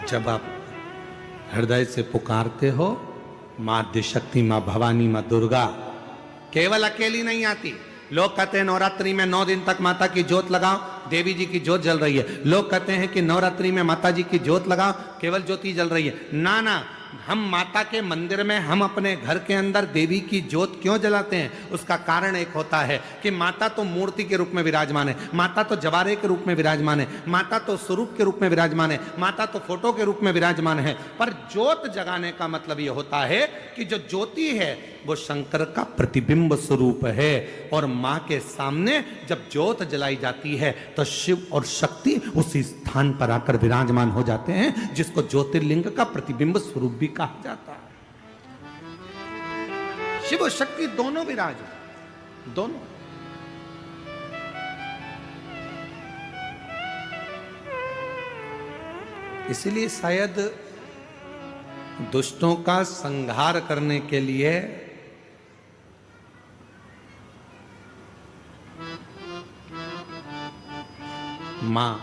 जब आप हृदय से पुकारते हो, माँ आद्यशक्ति, माँ भवानी, माँ दुर्गा केवल अकेली नहीं आती। लोग कहते हैं नवरात्रि में 9 दिन तक माता की ज्योत लगाओ, देवी जी की ज्योत जल रही है। लोग कहते हैं कि नवरात्रि में माता जी की ज्योत लगाओ, केवल ज्योति जल रही है। ना ना, हम माता के मंदिर में, हम अपने घर के अंदर देवी की ज्योत क्यों जलाते हैं? उसका कारण एक होता है कि माता तो मूर्ति के रूप में विराजमान है, माता तो जवारे के रूप में विराजमान है, माता तो स्वरूप के रूप में विराजमान है, माता तो फोटो के रूप में विराजमान है। पर ज्योत जगाने का मतलब यह होता है कि जो ज्योति है वो शंकर का प्रतिबिंब स्वरूप है। और मां के सामने जब ज्योत जलाई जाती है तो शिव और शक्ति उसी स्थान पर आकर विराजमान हो जाते हैं, जिसको ज्योतिर्लिंग का प्रतिबिंब स्वरूप भी कहा जाता है। शिव और शक्ति दोनों विराजमान, दोनों। इसीलिए शायद दुष्टों का संहार करने के लिए मां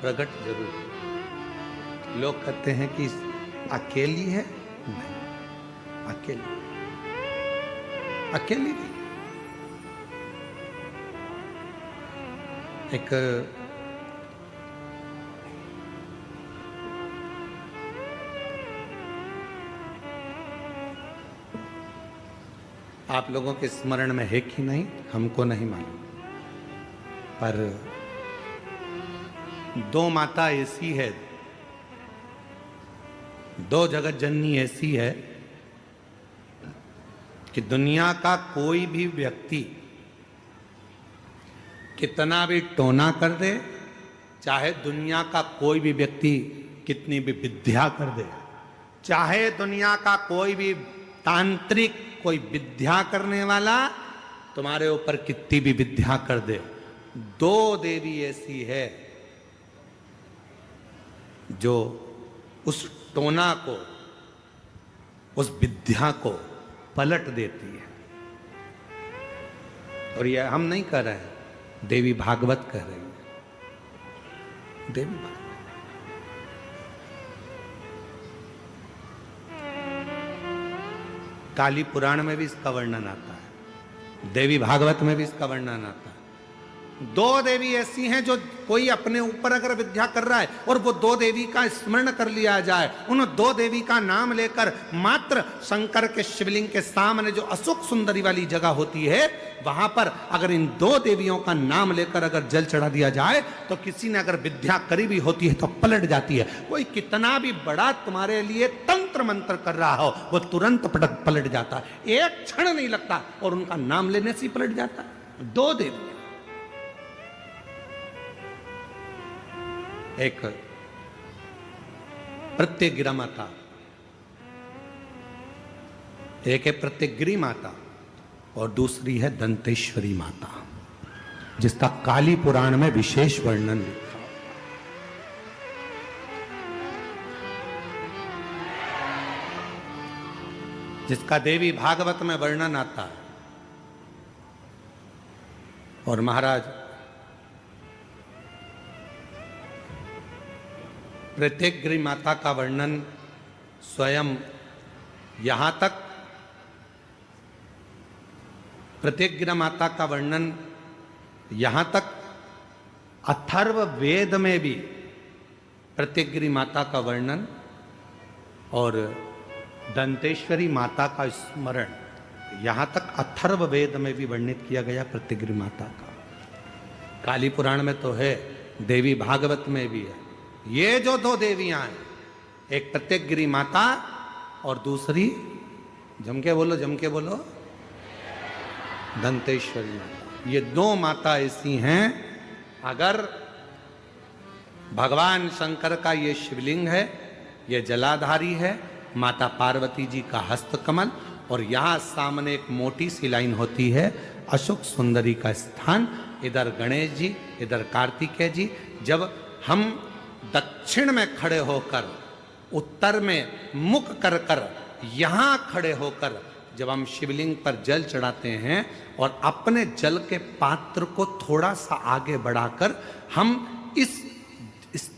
प्रकट जरूर। लोग कहते हैं कि अकेली है, नहीं, अकेली अकेली नहीं। एक आप लोगों के स्मरण में है कि नहीं हमको नहीं मालूम, पर 2 माता ऐसी है, 2 जगत जननी ऐसी है कि दुनिया का कोई भी व्यक्ति कितना भी टोना कर दे, चाहे दुनिया का कोई भी व्यक्ति कितनी भी विद्या कर दे, चाहे दुनिया का कोई भी तांत्रिक, कोई विद्या करने वाला तुम्हारे ऊपर कितनी भी विद्या कर दे, 2 देवी ऐसी है जो उस टोना को, उस विद्या को पलट देती है। और यह हम नहीं कह रहे हैं, देवी भागवत कह रही है। देवी भागवत काली पुराण में भी इसका वर्णन आता है, देवी भागवत में भी इसका वर्णन आता है। 2 देवी ऐसी हैं जो कोई अपने ऊपर अगर विद्या कर रहा है और वो 2 देवी का स्मरण कर लिया जाए, उन 2 देवी का नाम लेकर मात्र शंकर के शिवलिंग के सामने जो अशोक सुंदरी वाली जगह होती है, वहां पर अगर इन 2 देवियों का नाम लेकर अगर जल चढ़ा दिया जाए तो किसी ने अगर विद्या करी भी होती है तो पलट जाती है। कोई कितना भी बड़ा तुम्हारे लिए तंत्र मंत्र कर रहा हो, वो तुरंत पलट जाता है, एक क्षण नहीं लगता और उनका नाम लेने से पलट जाता है। 2 देवी, एक प्रत्यग्रा माता, एक है प्रत्यग्री माता और दूसरी है दंतेश्वरी माता, जिसका काली पुराण में विशेष वर्णन लिखा। जिसका देवी भागवत में वर्णन आता है। और महाराज प्रत्यग्री माता का वर्णन स्वयं यहां तक, प्रत्यग्रा माता का वर्णन यहां तक अथर्व वेद में भी प्रत्यग्री माता का वर्णन और दंतेश्वरी माता का स्मरण यहां तक अथर्व वेद में भी वर्णित किया गया प्रत्यग्री माता का। काली पुराण में तो है, देवी भागवत में भी है। ये जो 2 देवियां हैं, एक प्रत्यग्री माता और दूसरी, जम के बोलो, दंतेश्वरी माता। ये 2 माता ऐसी हैं, अगर भगवान शंकर का ये शिवलिंग है, ये जलाधारी है, माता पार्वती जी का हस्तकमल, और यहां सामने एक मोटी सी लाइन होती है अशोक सुंदरी का स्थान, इधर गणेश जी, इधर कार्तिकेय जी। जब हम दक्षिण में खड़े होकर, उत्तर में मुख कर कर, यहां खड़े होकर जब हम शिवलिंग पर जल चढ़ाते हैं और अपने जल के पात्र को थोड़ा सा आगे बढ़ाकर हम इस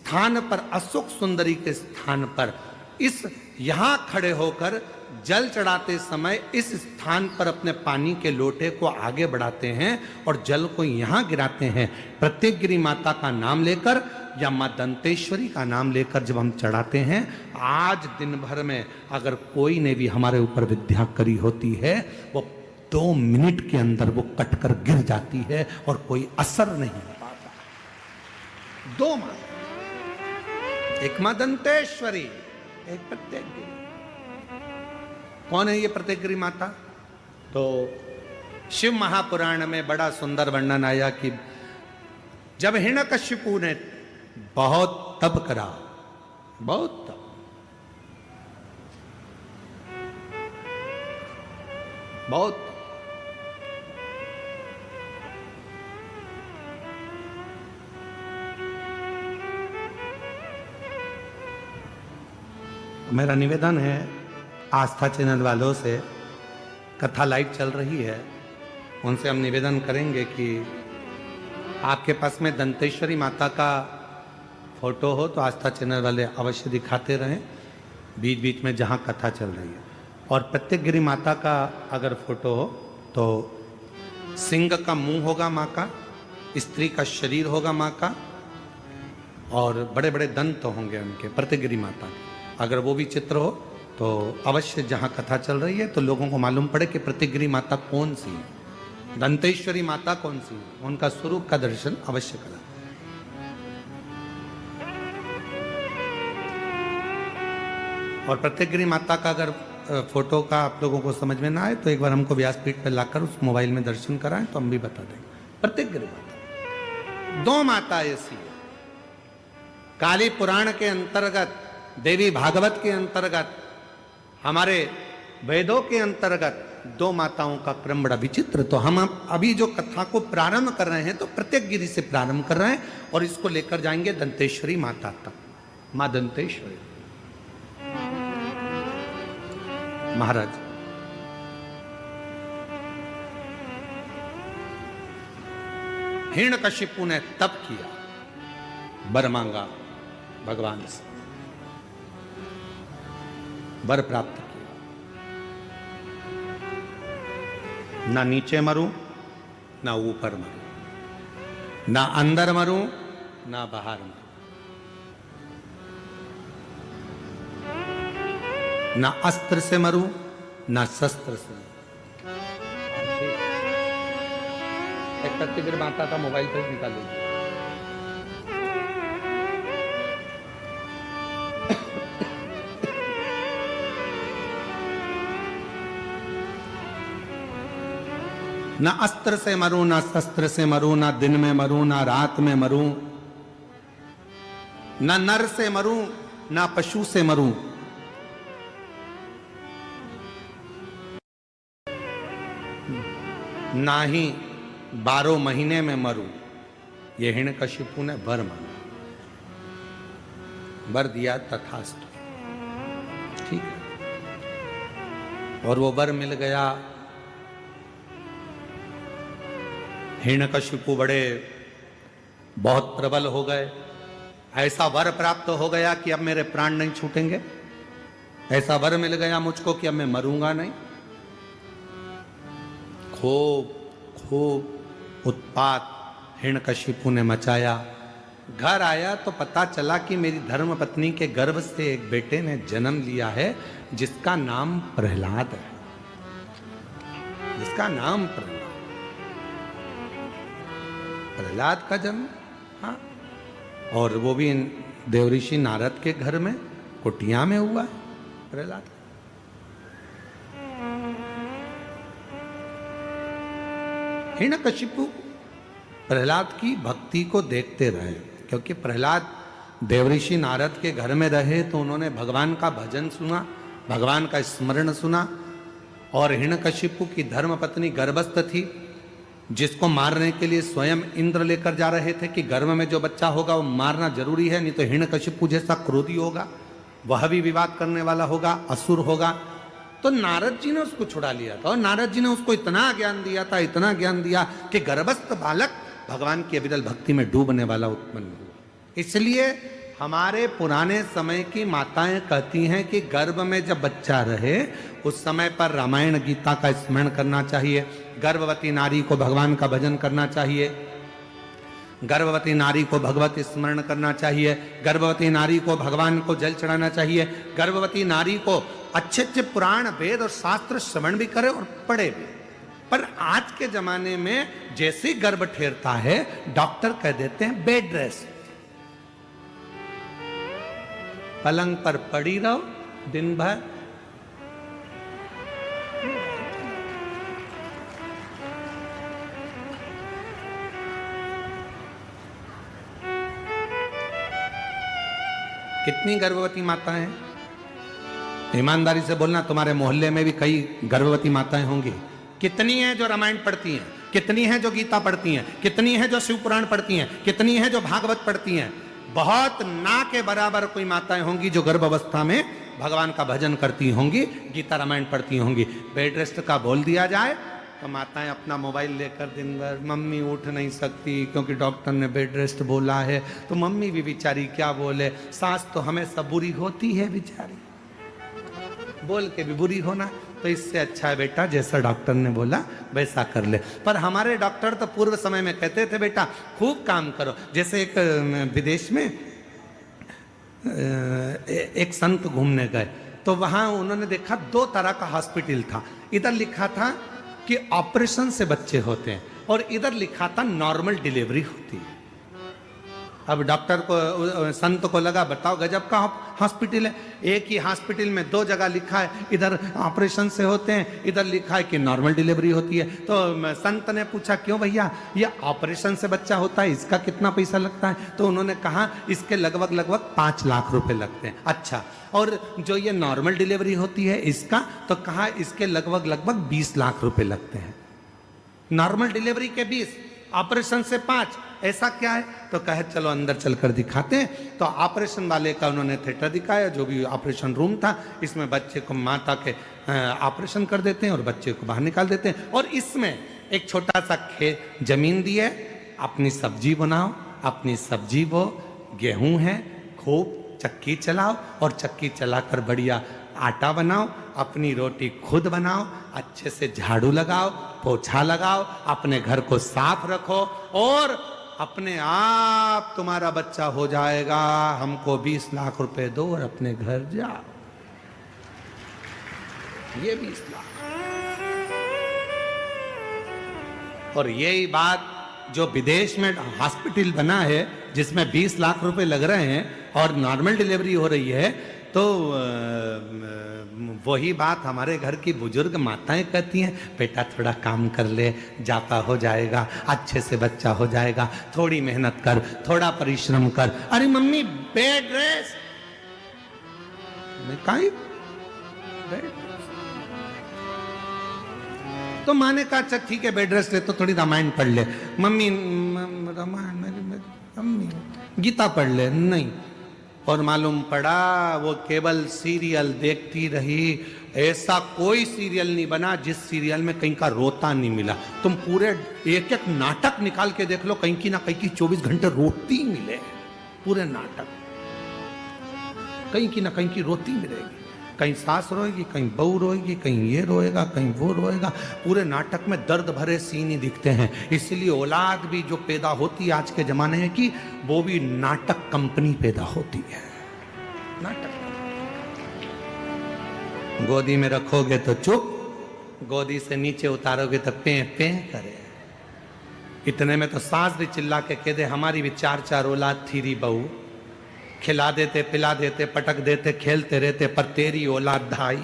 स्थान पर, अशोक सुंदरी के स्थान पर, इस यहां खड़े होकर जल चढ़ाते समय इस स्थान पर अपने पानी के लोटे को आगे बढ़ाते हैं और जल को यहां गिराते हैं। प्रत्येक गिरी माता का नाम लेकर या मां दंतेश्वरी का नाम लेकर जब हम चढ़ाते हैं, आज दिन भर में अगर कोई ने भी हमारे ऊपर विद्या करी होती है, वो 2 मिनट के अंदर वो कटकर गिर जाती है और कोई असर नहीं हो पाता। 2 मां, एक मां दंतेश्वरी, एक प्रत्येकगिरी। कौन है ये प्रत्येकगिरी माता? तो शिव महापुराण में बड़ा सुंदर वर्णन आया कि जब हिरण्यकशिपु ने बहुत तप करा, बहुत तप, बहुत मेरा निवेदन है आस्था चैनल वालों से, कथा लाइव चल रही है, उनसे हम निवेदन करेंगे कि आपके पास में दंतेश्वरी माता का फोटो हो तो आस्था चैनल वाले अवश्य दिखाते रहें बीच बीच में जहाँ कथा चल रही है। और प्रत्येकगिरी माता का अगर फोटो हो तो सिंह का मुंह होगा माँ का, स्त्री का शरीर होगा माँ का, और बड़े बड़े दंत होंगे उनके, प्रत्येकगिरी माता के। अगर वो भी चित्र हो तो अवश्य जहाँ कथा चल रही है तो लोगों को मालूम पड़े कि प्रत्येकगिरी माता कौन सी है, दंतेश्वरी माता कौन सी है, उनका स्वरूप का दर्शन अवश्य करें। और प्रत्येकगिरी माता का अगर फोटो का आप लोगों को समझ में ना आए तो एक बार हमको व्यासपीठ पर लाकर उस मोबाइल में दर्शन कराएं तो हम भी बता देंगे। प्रत्येकगिरी माता 2 माता ऐसी है। काली पुराण के अंतर्गत, देवी भागवत के अंतर्गत, हमारे वेदों के अंतर्गत 2 माताओं का क्रम बड़ा विचित्र। तो हम अभी जो कथा को प्रारंभ कर रहे हैं तो प्रत्येकगिरी से प्रारंभ कर रहे हैं और इसको लेकर जाएंगे दंतेश्वरी माता तक। मां दंतेश्वरी महाराज, हिरण्यकशिपु ने तप किया, वर मांगा भगवान से, वर प्राप्त किया। ना नीचे मरूं, ना ऊपर मरूं, ना अंदर मरूं, ना बाहर मरूं, ना अस्त्र से मरूं, ना शस्त्र से मरूं। एक प्रत्येकगिरी माता का मोबाइल पर निकाल लीजिए। ना अस्त्र से मरूं, ना शस्त्र से मरूं, ना दिन में मरूं, ना रात में मरूं, ना नर से मरूं, ना पशु से मरूं, ना ही 12 महीने में मरूं। ये हिरण्यकशिपु ने वर मांगा, वर दिया तथास्तु, ठीक है। और वो वर मिल गया। हिरण्यकशिपु बड़े बहुत प्रबल हो गए। ऐसा वर प्राप्त हो गया कि अब मेरे प्राण नहीं छूटेंगे। ऐसा वर मिल गया मुझको कि अब मैं मरूंगा नहीं। खूब खूब उत्पात हिरण्यकशिपु ने मचाया। घर आया तो पता चला कि मेरी धर्म पत्नी के गर्भ से एक बेटे ने जन्म लिया है जिसका नाम प्रहलाद है, जिसका नाम प्रहलाद का जन्म। हाँ, और वो भी देवऋषि नारद के घर में कुटिया में हुआ है प्रहलाद। हिरण्यकशिपु प्रहलाद की भक्ति को देखते रहे, क्योंकि प्रहलाद देवऋषि नारद के घर में रहे तो उन्होंने भगवान का भजन सुना, भगवान का स्मरण सुना। और हिरण्यकशिपु की धर्मपत्नी गर्भस्थ थी, जिसको मारने के लिए स्वयं इंद्र लेकर जा रहे थे कि गर्भ में जो बच्चा होगा वो मारना जरूरी है, नहीं तो हिरण्यकशिपु जैसा क्रोधी होगा, वह भी विवाद करने वाला होगा, असुर होगा। तो नारद जी ने उसको छुड़ा लिया था और नारद जी ने उसको इतना ज्ञान दिया था, इतना ज्ञान दिया कि गर्भस्थ बालक भगवान की अविरल भक्ति में डूबने वाला उत्पन्न हुआ। इसलिए हमारे पुराने समय की माताएं कहती हैं कि गर्भ में जब बच्चा रहे उस समय पर रामायण गीता का स्मरण करना चाहिए, गर्भवती नारी को भगवान का भजन करना चाहिए, गर्भवती नारी को भगवत स्मरण करना चाहिए, गर्भवती नारी को भगवान को जल चढ़ाना चाहिए, गर्भवती नारी को अच्छे अच्छे पुराण वेद और शास्त्र श्रवण भी करे और पढ़े भी। पर आज के जमाने में जैसे गर्भ ठेरता है डॉक्टर कह देते हैं बेड रेस्ट, पलंग पर पड़ी रहो दिन भर। कितनी गर्भवती माताएं हैं? ईमानदारी से बोलना, तुम्हारे मोहल्ले में भी कई गर्भवती माताएं होंगी। कितनी हैं जो रामायण पढ़ती हैं, कितनी हैं जो गीता पढ़ती हैं, कितनी हैं जो शिव पुराण पढ़ती हैं, कितनी हैं जो भागवत पढ़ती हैं? बहुत ना के बराबर कोई माताएं होंगी जो गर्भावस्था में भगवान का भजन करती होंगी, गीता रामायण पढ़ती होंगी। बेड रेस्ट का बोल दिया जाए तो माताएं अपना मोबाइल लेकर दिन भर, मम्मी उठ नहीं सकती क्योंकि डॉक्टर ने बेड रेस्ट बोला है, तो मम्मी भी बेचारी क्या बोले, सास तो हमेशा बुरी होती है बेचारी, बोल के भी बुरी होना। तो इससे अच्छा है बेटा जैसा डॉक्टर ने बोला वैसा कर ले। पर हमारे डॉक्टर तो पूर्व समय में कहते थे बेटा खूब काम करो। जैसे एक विदेश में एक संत घूमने गए तो वहां उन्होंने देखा 2 तरह का हॉस्पिटल था। इधर लिखा था कि ऑपरेशन से बच्चे होते हैं और इधर लिखा था नॉर्मल डिलीवरी होती है। अब डॉक्टर को, संत को लगा बताओ गजब का हॉस्पिटल है, एक ही हॉस्पिटल में 2 जगह लिखा है, इधर ऑपरेशन से होते हैं, इधर लिखा है कि नॉर्मल डिलीवरी होती है। तो संत ने पूछा क्यों भैया, ये ऑपरेशन से बच्चा होता है इसका कितना पैसा लगता है? तो उन्होंने कहा इसके लगभग 5 लाख रुपए लगते हैं। अच्छा, और जो ये नॉर्मल डिलीवरी होती है इसका? तो कहा इसके लगभग 20 लाख रुपए लगते हैं। नॉर्मल डिलीवरी के 20, ऑपरेशन से 5, ऐसा क्या है? तो कहे चलो अंदर चलकर दिखाते हैं। तो ऑपरेशन वाले का उन्होंने थिएटर दिखाया, जो भी ऑपरेशन रूम था, इसमें बच्चे को माता के ऑपरेशन कर देते हैं और बच्चे को बाहर निकाल देते हैं। और इसमें एक छोटा सा खेत जमीन दी है, अपनी सब्जी बनाओ, अपनी सब्जी बो, गेहूं है, खूब चक्की चलाओ और चक्की चलाकर बढ़िया आटा बनाओ, अपनी रोटी खुद बनाओ, अच्छे से झाड़ू लगाओ, पोछा लगाओ, अपने घर को साफ रखो और अपने आप तुम्हारा बच्चा हो जाएगा। हमको 20 लाख रुपए दो और अपने घर जाओ। ये 20 लाख। और यही बात जो विदेश में हॉस्पिटल बना है जिसमें 20 लाख रुपए लग रहे हैं और नॉर्मल डिलीवरी हो रही है, तो वही बात हमारे घर की बुजुर्ग माताएं कहती हैं, बेटा थोड़ा काम कर ले, जाता हो जाएगा, अच्छे से बच्चा हो जाएगा, थोड़ी मेहनत कर, थोड़ा परिश्रम कर। अरे मम्मी बेड रेस्ट, तो माँ ने कहा अच्छा ठीक है बेड रेस्ट ले, तो थोड़ी रामायण पढ़ ले। मम्मी रामायण गीता पढ़ ले, नहीं। और मालूम पड़ा वो केवल सीरियल देखती रही। ऐसा कोई सीरियल नहीं बना जिस सीरियल में कहीं का रोता नहीं मिला। तुम पूरे एक नाटक निकाल के देख लो, कहीं की ना कहीं की 24 घंटे रोती मिले। पूरे नाटक कहीं की ना कहीं की रोती मिलेगी। कहीं सास रोएगी, कहीं बहू रोएगी, कहीं ये रोएगा, कहीं वो रोएगा। पूरे नाटक में दर्द भरे सीन ही दिखते हैं। इसलिए औलाद भी जो पैदा होती है आज के जमाने में की, वो भी नाटक कंपनी पैदा होती है। नाटक गोदी में रखोगे तो चुप, गोदी से नीचे उतारोगे तो पे पे करे। इतने में तो सास भी चिल्ला के कह दे हमारी भी 4 औलाद थी री बहू, खिला देते, पिला देते, पटक देते, खेलते रहते, पर तेरी औलाद धाई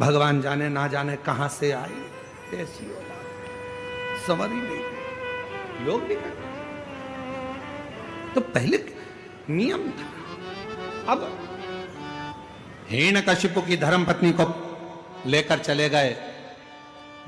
भगवान जाने ना जाने कहां से आई। ऐसी औलाद समझ ही नहीं। लोग भी करते, तो पहले नियम था। अब हिरण्यकशिपु की धर्मपत्नी को लेकर चले गए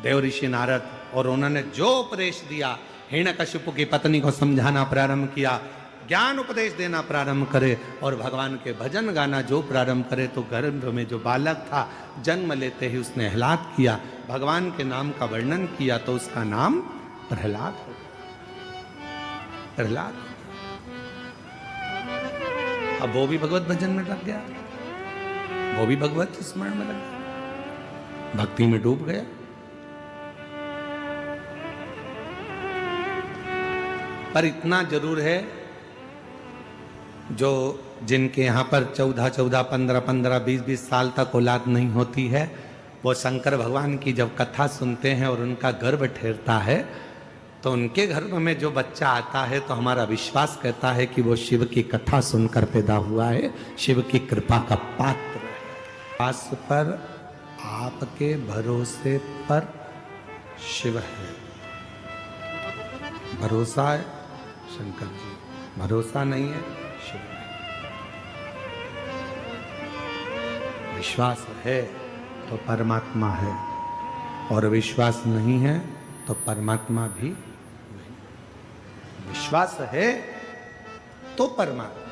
देव ऋषि नारद, और उन्होंने जो उपदेश दिया, हिरण्यकशिपु की पत्नी को समझाना प्रारंभ किया, ज्ञान उपदेश देना प्रारंभ करे और भगवान के भजन गाना जो प्रारंभ करे, तो गर्भ में जो बालक था जन्म लेते ही उसने आह्लाद किया, भगवान के नाम का वर्णन किया, तो उसका नाम प्रहलाद हो गया। प्रहलाद। अब वो भी भगवत भजन में लग गया, वो भी भगवत स्मरण में लग गया, भक्ति में डूब गया। पर इतना जरूर है, जो जिनके यहां पर 14-14, 15-15, 20-20 साल तक औलाद नहीं होती है, वो शंकर भगवान की जब कथा सुनते हैं और उनका गर्भ ठहरता है, तो उनके गर्भ में जो बच्चा आता है तो हमारा विश्वास कहता है कि वो शिव की कथा सुनकर पैदा हुआ है, शिव की कृपा का पात्र है। विश्वास पर, आपके भरोसे पर शिव है। भरोसा है शंकर जी, भरोसा नहीं है शिव नहीं। विश्वास है तो परमात्मा है, और विश्वास नहीं है तो परमात्मा भी नहीं। विश्वास है तो परमात्मा।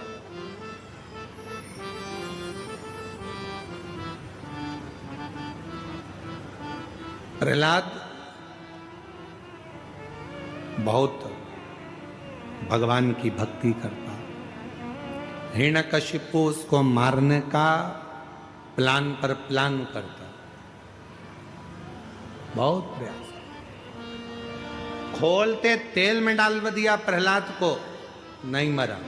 प्रहलाद बहुत भगवान की भक्ति करता, हिरण्यकशिपु उसको मारने का प्लान पर प्लान करता, बहुत प्रयास, खोलते तेल में डाल दिया प्रहलाद को, नहीं मरा।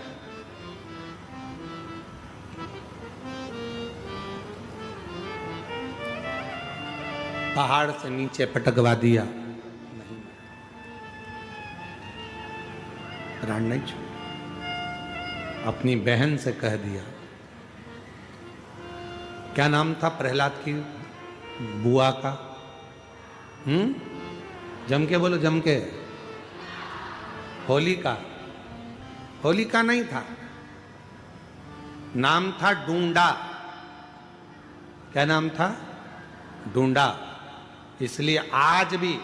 पहाड़ से नीचे पटकवा दिया, नहीं मरा, प्राण नहीं छूटा। अपनी बहन से कह दिया, क्या नाम था प्रहलाद की बुआ का? जम के बोलो, जम के। होलिका, होलिका नहीं था, नाम था डूंडा। क्या नाम था? डूंडा। इसलिए आज भी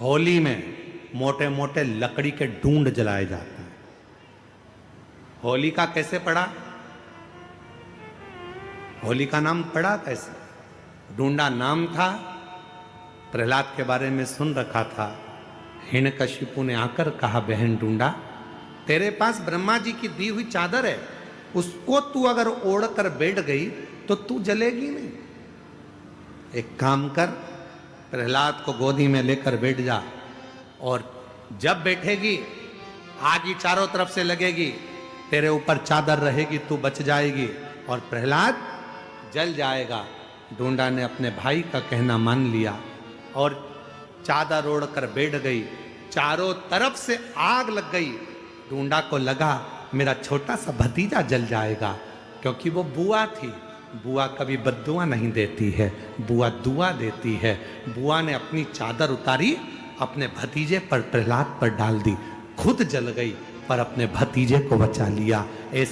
होली में मोटे मोटे लकड़ी के डूंड जलाए जाते हैं। होलिका कैसे पड़ा? होली का नाम पड़ा कैसे? डूंडा नाम था। प्रहलाद के बारे में सुन रखा था। हिरण्यकशिपु ने आकर कहा, बहन डूंडा, तेरे पास ब्रह्मा जी की दी हुई चादर है, उसको तू अगर ओढ़ कर बैठ गई तो तू जलेगी नहीं। एक काम कर, प्रहलाद को गोदी में लेकर बैठ जा, और जब बैठेगी आग ही चारों तरफ से लगेगी, तेरे ऊपर चादर रहेगी, तू बच जाएगी और प्रहलाद जल जाएगा। डूंडा ने अपने भाई का कहना मान लिया और चादर ओढ़कर बैठ गई। चारों तरफ से आग लग गई। डूंडा को लगा मेरा छोटा सा भतीजा जल जाएगा, क्योंकि वो बुआ थी। बुआ कभी बद्दुआ नहीं देती है, बुआ दुआ देती है। बुआ ने अपनी चादर उतारी, अपने भतीजे पर, प्रहलाद पर डाल दी, खुद जल गई पर अपने भतीजे को बचा लिया। ऐसे